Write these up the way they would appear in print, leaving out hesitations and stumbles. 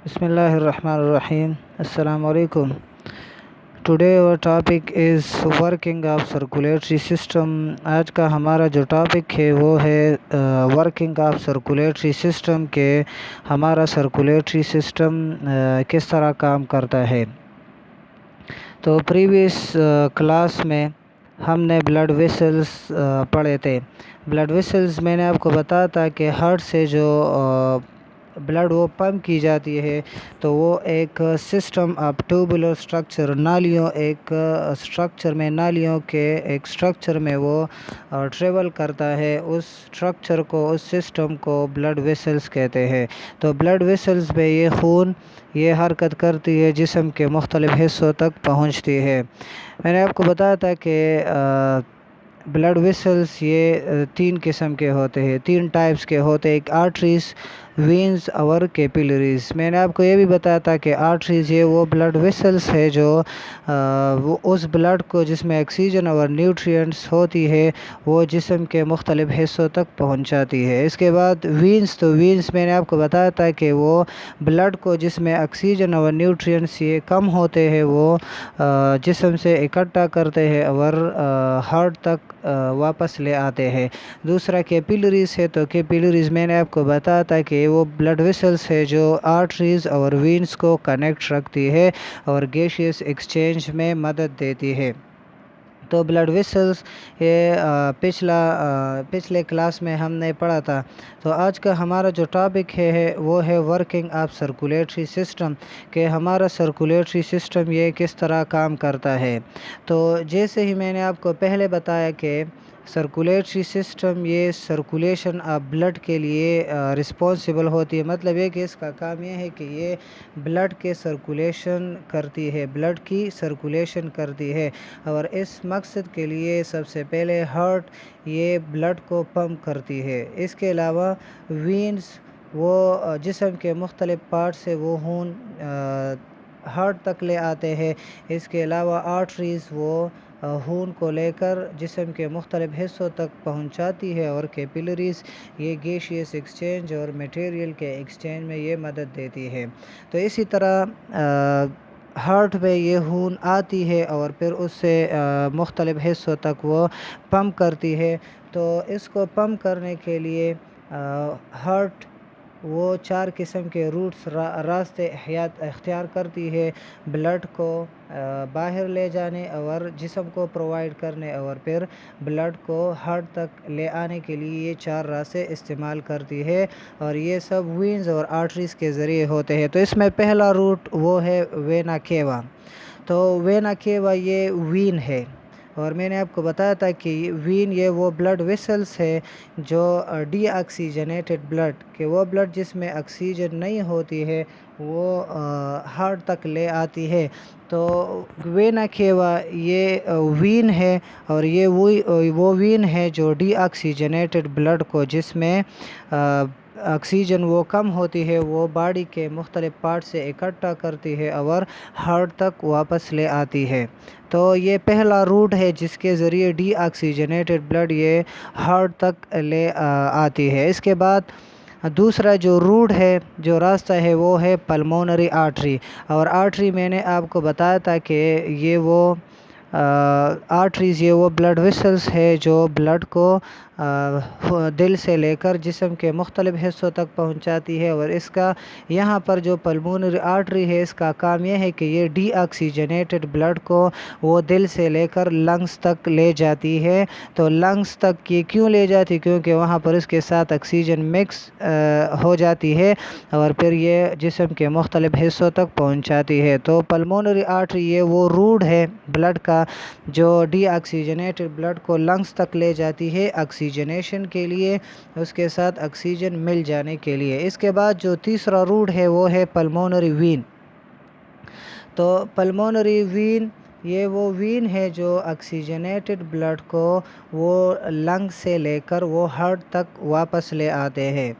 Bismillahirrahmanirrahim. Assalamu alaikum. Today our topic is working of circulatory system. आज का हमारा जो टॉपिक है वो है वर्किंग ऑफ सर्कुलेटरी सिस्टम के हमारा सर्कुलेटरी सिस्टम किस तरह काम करता है। तो प्रीवियस क्लास में हमने ब्लड वेसल्स पढ़े थे। ब्लड वेसल्स मैंने आपको बताया था कि हार्ट से जो ब्लड वो पंप की जाती है तो वो एक सिस्टम ऑफ ट्यूबुलर स्ट्रक्चर नालियों एक स्ट्रक्चर में नालियों के एक स्ट्रक्चर में वो ट्रेवल करता है। उस स्ट्रक्चर को उस सिस्टम को ब्लड वेसल्स कहते हैं। तो ब्लड वेसल्स में ये खून ये हरकत करती है, जिस्म के मुख्तलिफ हिस्सों तक पहुंचती है। मैंने आपको बताया था कि ब्लड वेसल्स ये तीन किस्म के होते हैं, तीन टाइप्स के होते हैं, एक आर्टरीज, वेंस और कैपिलरीज। मैंने आपको ये भी बताया था कि आर्टरीज ये वो ब्लड वेसल्स है जो वो उस ब्लड को जिसमें ऑक्सीजन और न्यूट्रिएंट्स होती है वो जिस्म के मुख्तलिफ हिस्सों तक पहुंचाती है। इसके बाद वेंस, तो वेंस मैंने आपको बताया था कि वो ब्लड को जिसमें ऑक्सीजन और न्यूट्रिएंट्स ये कम होते हैं वो जिस्म से इकट्ठा करते हैं और हार्ट तक वापस ले आते हैं। दूसरा कैपिलरीज है। तो कैपिलरीज मैंने आपको बताया था कि वो ब्लड वेसल्स है जो आर्टरीज और वेंस को कनेक्ट रखती है और गैसियस एक्सचेंज में मदद देती है। तो ब्लड वेसल्स ये पिछले क्लास में हमने पढ़ा था। तो आज का हमारा जो टॉपिक है वो है वर्किंग ऑफ सर्कुलेटरी सिस्टम, कि हमारा सर्कुलेटरी सिस्टम ये किस तरह काम करता है। तो जैसे ही मैंने आपको पहले बताया कि सर्कुलेटरी सिस्टम ये सर्कुलेशन ऑफ ब्लड के लिए रिस्पॉन्सिबल होती है। मतलब ये कि इसका काम ये है कि ये ब्लड के सर्कुलेशन करती है, ब्लड की सर्कुलेशन करती है। और इस मकसद के लिए सबसे पहले हार्ट ये ब्लड को पंप करती है। इसके अलावा वेंस वो जिस्म के मुख्तलिफ पार्ट से वो खून हार्ट तक ले आते हैं। इसके अलावा आर्टरीज़ वो खून को लेकर जिस्म के मुख्तलिफ हिस्सों तक पहुंचाती है और कैपिलरीज़ ये गैसियस एक्सचेंज और मटेरियल के एक्सचेंज में ये मदद देती है। तो इसी तरह हार्ट में ये खून आती है और फिर उससे मुख्तलिफ हिस्सों तक वो पंप करती है। तो इसको पंप करने के लिए हार्ट वो 4 किस्म के रूट्स रास्ते इख्तियार करती है ब्लड को बाहर ले जाने और जिस्म को प्रोवाइड करने और फिर ब्लड को हार्ट तक ले आने के लिए ये 4 रास्ते इस्तेमाल करती है और ये सब वेंस और आर्टरीज़ के ज़रिए होते हैं। तो इसमें पहला रूट वो है वेना केवा। तो वेना केवा ये वेन है और मैंने आपको बताया था कि वेन ये वो ब्लड वेसल्स है जो डी ऑक्सीजनेटेड ब्लड के वो ब्लड जिसमें ऑक्सीजन नहीं होती है वो हार्ट तक ले आती है। तो वेना केवा ये वेन है और ये वो वेन है जो डी ऑक्सीजनेटेड ब्लड को जिसमें ऑक्सीजन वो कम होती है वो बॉडी के मुख्तलिफ पार्ट से इकट्ठा करती है और हार्ट तक वापस ले आती है। तो ये पहला रूट है जिसके ज़रिए डी ऑक्सीजनेटेड ब्लड ये हार्ट तक ले आती है। इसके बाद दूसरा जो रूट है जो रास्ता है वो है पल्मोनरी आर्टरी। और आर्टरी मैंने आपको बताया था कि ये वो आर्टरीज़ ये वो ब्लड वेसल्स है जो ब्लड को दिल से लेकर जिस्म के मुख्तलिफ हिस्सों तक पहुंचाती है। और इसका यहाँ पर जो पल्मोनरी आर्टरी है इसका काम यह है कि ये डी ऑक्सीजनेटेड ब्लड को वो दिल से लेकर लंग्स तक ले जाती है। तो लंग्स तक ये क्यों ले जाती, क्योंकि वहाँ पर इसके साथ ऑक्सीजन मिक्स हो जाती है और फिर ये जिस्म के मुख्तलिफ हिस्सों तक पहुँचाती है। तो पल्मोनरी आर्टरी ये वो रूट है ब्लड का जो डी ऑक्सीजनेटेड ब्लड को लंग्स तक ले जाती है ऑक्सीजनेशन के लिए, उसके साथ ऑक्सीजन मिल जाने के लिए। इसके बाद जो तीसरा रूट है वो है पल्मोनरी वेन। तो पल्मोनरी वेन ये वो वेन है जो ऑक्सीजनेटेड ब्लड को वो लंग से लेकर वो हार्ट तक वापस ले आते हैं।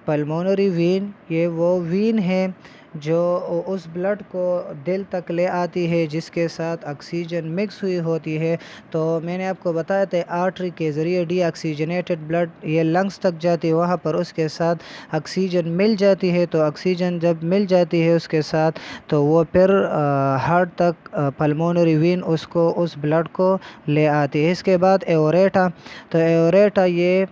पल्मोनरी वेन ये वो वेन है جو اس بلڈ کو دل تک لے آتی ہے جس کے ساتھ آکسیجن مکس ہوئی ہوتی ہے۔ تو میں نے آپ کو بتایا تھا آرٹری کے ذریعے ڈی آکسیجنیٹڈ بلڈ یہ لنگس تک جاتی ہے، وہاں پر اس کے ساتھ آکسیجن مل جاتی ہے۔ تو آکسیجن جب مل جاتی ہے اس کے ساتھ تو وہ پھر ہارٹ تک پلمونری وین اس بلڈ کو لے آتی ہے۔ اس کے بعد ایوریٹا، تو ایوریٹا یہ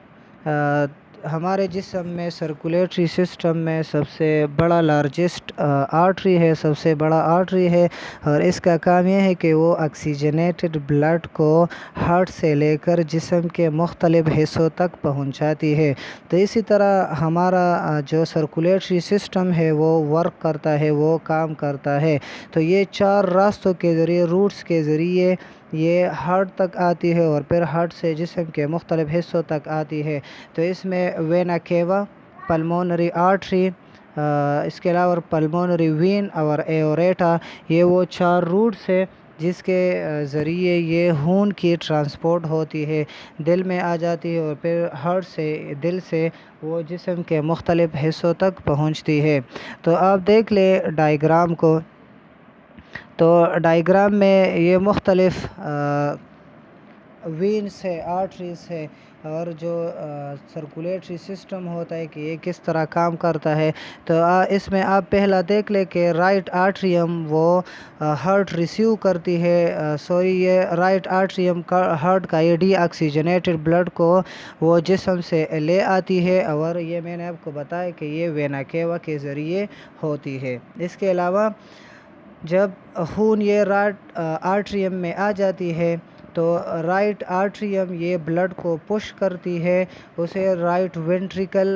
ہمارے جسم میں سرکولیٹری سسٹم میں سب سے بڑا لارجسٹ آرٹری ہے، سب سے بڑا آرٹری ہے، اور اس کا کام یہ ہے کہ وہ آکسیجنیٹڈ بلڈ کو ہارٹ سے لے کر جسم کے مختلف حصوں تک پہنچاتی ہے۔ تو اسی طرح ہمارا جو سرکولیٹری سسٹم ہے وہ ورک کرتا ہے، وہ کام کرتا ہے۔ تو یہ 4 راستوں کے ذریعے، روٹس کے ذریعے یہ ہارٹ تک آتی ہے اور پھر ہارٹ سے جسم کے مختلف حصوں تک آتی ہے۔ تو اس میں وینا کیوا، پلمونری آرٹری، اس کے علاوہ پلمونری وین اور ایوریٹا، یہ وہ 4 روٹس ہے جس کے ذریعے یہ خون کی ٹرانسپورٹ ہوتی ہے، دل میں آ جاتی ہے اور پھر ہارٹ سے، دل سے وہ جسم کے مختلف حصوں تک پہنچتی ہے۔ تو آپ دیکھ لیں ڈائیگرام کو، تو ڈائیگرام میں یہ مختلف وینس ہے، آرٹریز ہے، اور جو سرکولیٹری سسٹم ہوتا ہے کہ یہ کس طرح کام کرتا ہے۔ تو اس میں آپ پہلا دیکھ لیں کہ رائٹ آرٹریم وہ ہارٹ ریسیو کرتی ہے، یہ رائٹ آرٹریم کا ہارٹ کا یہ ڈی آکسیجنیٹڈ بلڈ کو وہ جسم سے لے آتی ہے، اور یہ میں نے آپ کو بتایا کہ یہ وینا کیوا کے ذریعے ہوتی ہے۔ اس کے علاوہ جب خون یہ رائٹ آرٹریم میں آ جاتی ہے تو رائٹ آرٹریم یہ بلڈ کو پش کرتی ہے، اسے رائٹ وینٹریکل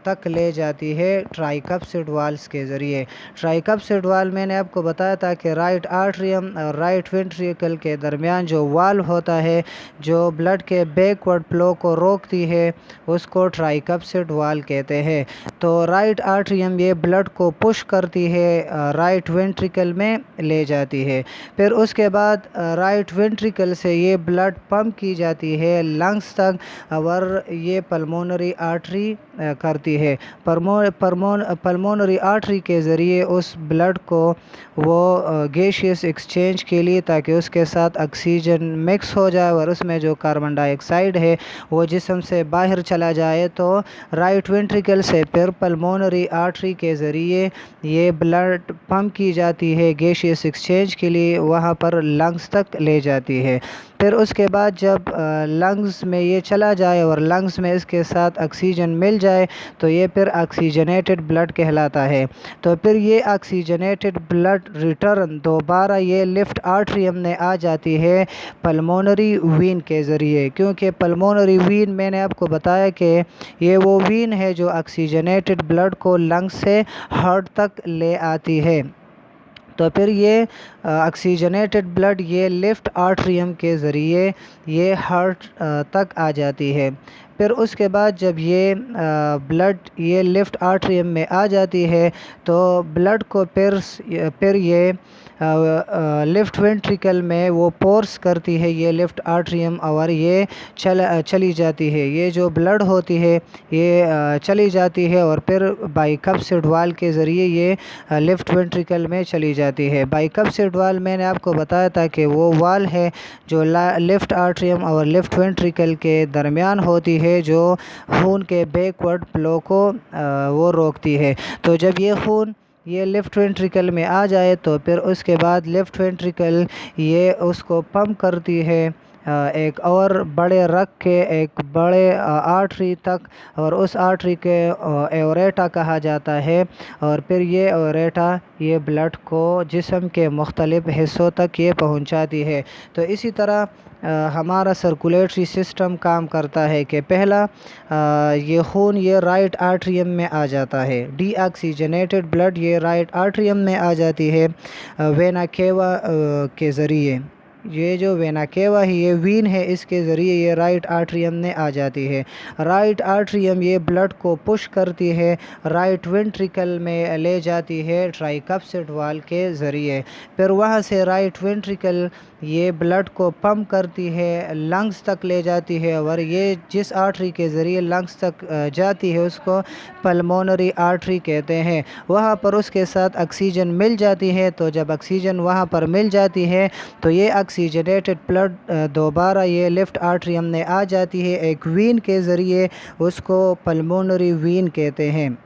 تک لے جاتی ہے ٹرائیکپسڈ والز کے ذریعے۔ ٹرائیکپسڈ وال میں نے آپ کو بتایا تھا کہ رائٹ آرٹریم اور رائٹ وینٹریکل کے درمیان جو وال ہوتا ہے جو بلڈ کے بیکورڈ فلو کو روکتی ہے اس کو ٹرائیکپسڈ وال کہتے ہیں۔ تو رائٹ آرٹریم یہ بلڈ کو پش کرتی ہے، رائٹ وینٹریکل میں لے جاتی ہے، پھر اس کے بعد رائٹ وینٹریکل سے یہ بلڈ پمپ کی جاتی ہے لنگس تک، اور یہ پلمونری آرٹری کرتی ہے۔ پلمونری آرٹری کے ذریعے اس بلڈ کو وہ گیشیس ایکسچینج کے لیے، تاکہ اس کے ساتھ آکسیجن مکس ہو جائے اور اس میں جو کاربن ڈائی آکسائڈ ہے وہ جسم سے باہر چلا جائے، تو رائٹ وینٹریکل سے پھر پلمونری آرٹری کے ذریعے یہ بلڈ پمپ کی جاتی ہے گیشیس ایکسچینج کے لیے، وہاں پر لنگس تک لے جاتی ہے۔ پھر اس کے بعد جب لنگس میں یہ چلا جائے اور لنگس میں اس کے ساتھ آکسیجن مل جائے تو یہ پھر آکسیجنیٹڈ بلڈ کہلاتا ہے۔ تو پھر یہ آکسیجنیٹڈ بلڈ ریٹرن دوبارہ یہ لیفٹ آرٹریم میں آ جاتی ہے پلمونری وین کے ذریعے، کیونکہ پلمونری وین میں نے آپ کو بتایا کہ یہ وہ وین ہے جو آکسیجنیٹڈ بلڈ کو لنگس سے ہارٹ تک لے آتی ہے۔ تو پھر یہ آکسیجنیٹڈ بلڈ یہ لیفٹ آرٹریم کے ذریعے یہ ہارٹ تک آ جاتی ہے۔ پھر اس کے بعد جب یہ بلڈ یہ لیفٹ آرٹریم میں آ جاتی ہے تو بلڈ کو پھر یہ لیفٹ وینٹریکل میں وہ پورس کرتی ہے یہ لیفٹ آرٹریم، اور یہ چلی جاتی ہے، یہ جو بلڈ ہوتی ہے یہ چلی جاتی ہے اور پھر بائیکپسڈ وال کے ذریعے یہ لیفٹ وینٹریکل میں چلی جاتی ہے۔ بائیکپسڈ وال میں نے آپ کو بتایا تھا کہ وہ وال ہے جو لیفٹ آرٹریم اور لیفٹ وینٹریکل کے درمیان ہوتی ہے، جو خون کے بیکورڈ فلو کو وہ روکتی ہے۔ تو جب یہ خون یہ لیفٹ وینٹریکل میں آ جائے تو پھر اس کے بعد لیفٹ وینٹریکل یہ اس کو پمپ کرتی ہے ایک اور بڑے رگ کے ایک بڑے آرٹری تک، اور اس آرٹری کے ایوریٹا کہا جاتا ہے، اور پھر یہ ایوریٹا یہ بلڈ کو جسم کے مختلف حصوں تک یہ پہنچاتی ہے۔ تو اسی طرح ہمارا سرکولیٹری سسٹم کام کرتا ہے کہ پہلا یہ خون یہ رائٹ آرٹریم میں آ جاتا ہے، ڈی آکسیجنیٹڈ بلڈ یہ رائٹ آرٹریم میں آ جاتی ہے وینا کیوا کے ذریعے۔ ये जो वेना केवा है ये वीन है, इसके ज़रिए ये राइट आर्टरियम में आ जाती है। राइट आर्टरियम ये ब्लड को पुश करती है, राइट वेंट्रिकल में ले जाती है ट्राइकप्सिड वाल के ज़रिए। फिर वहाँ से राइट वेंट्रिकल ये ब्लड को पंप करती है, लंग्स तक ले जाती है, और ये जिस आर्टरी के ज़रिए लंग्स तक जाती है उसको पल्मोनरी आर्टरी कहते हैं। वहाँ पर उसके साथ ऑक्सीजन मिल जाती है, तो जब ऑक्सीजन वहाँ पर मिल जाती है तो ये ऑक्सीजनेटेड ब्लड दोबारा ये लेफ़्ट आर्टरियम में आ जाती है एक वीन के ज़रिए, उसको पल्मोनरी वीन कहते हैं।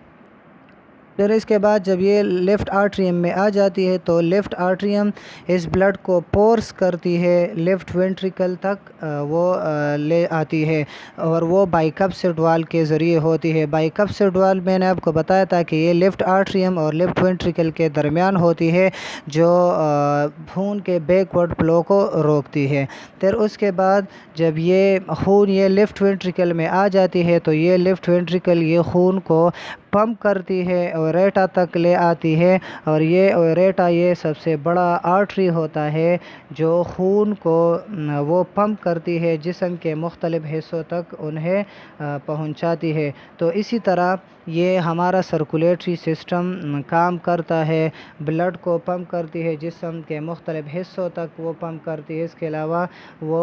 फिर इसके बाद जब ये लेफ़्ट आर्टरियम में आ जाती है तो लेफ़्ट आर्टरियम इस ब्लड को पोर्स करती है, लेफ़्ट वेंट्रिकल तक वो ले आती है, और वो बाइकप्सिड वाल के ज़रिए होती है। बाइकप्सिड वाल मैंने आपको बताया था कि ये लेफ़्ट आर्टरियम और लेफ़्ट वेंट्रिकल के दरमियान होती है, जो खून के बैकवर्ड फ्लो को रोकती है। फिर उसके बाद जब ये खून ये लेफ़्ट वेंट्रिकल में आ जाती है तो ये लेफ़्ट वेंट्रिकल ये खून को पंप करती है, ओरेटा तक ले आती है, और ये ओरेटा ये सबसे बड़ा आर्टरी होता है जो खून को वो पंप करती है, जिस्म के मुख्तलिफ हिस्सों तक उन्हें पहुंचाती है। तो इसी तरह ये हमारा सर्कुलेटरी सिस्टम काम करता है, ब्लड को पंप करती है, जिस्म के मुख्तलिफ हिस्सों तक वो पंप करती है। इसके अलावा वो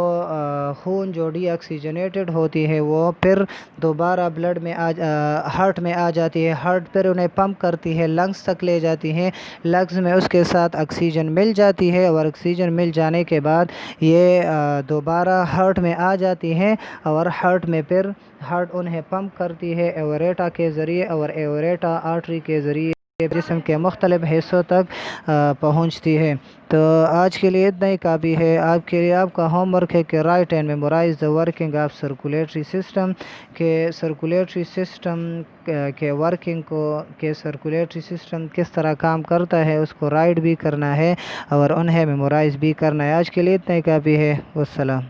खून जो डी ऑक्सीजनेटेड होती है वो फिर दोबारा ब्लड में हार्ट में आ जाती है, हार्ट फिर उन्हें पंप करती है, लंग्स तक ले जाती हैं, लंग्स में उसके साथ ऑक्सीजन मिल जाती है, और ऑक्सीजन मिल जाने के बाद ये दोबारा हार्ट में आ जाती हैं, और हार्ट में फिर हार्ट उन्हें पंप करती है एओरेटा के ज़रिए, और एओरेटा आर्टरी के ज़रिए जिस्म के मुख्तलिफ हिस्सों तक पहुंचती है। तो आज के लिए इतना ही काफ़ी है। आपके लिए आपका होमवर्क है कि write and memorize the working of circulatory system, के सर्कुलेटरी सिस्टम के वर्किंग को के सर्कुलेटरी सिस्टम किस तरह काम करता है उसको राइट भी करना है और उन्हें मेमोराइज़ भी करना है। आज के लिए इतना ही काफ़ी है। वस्सलाम।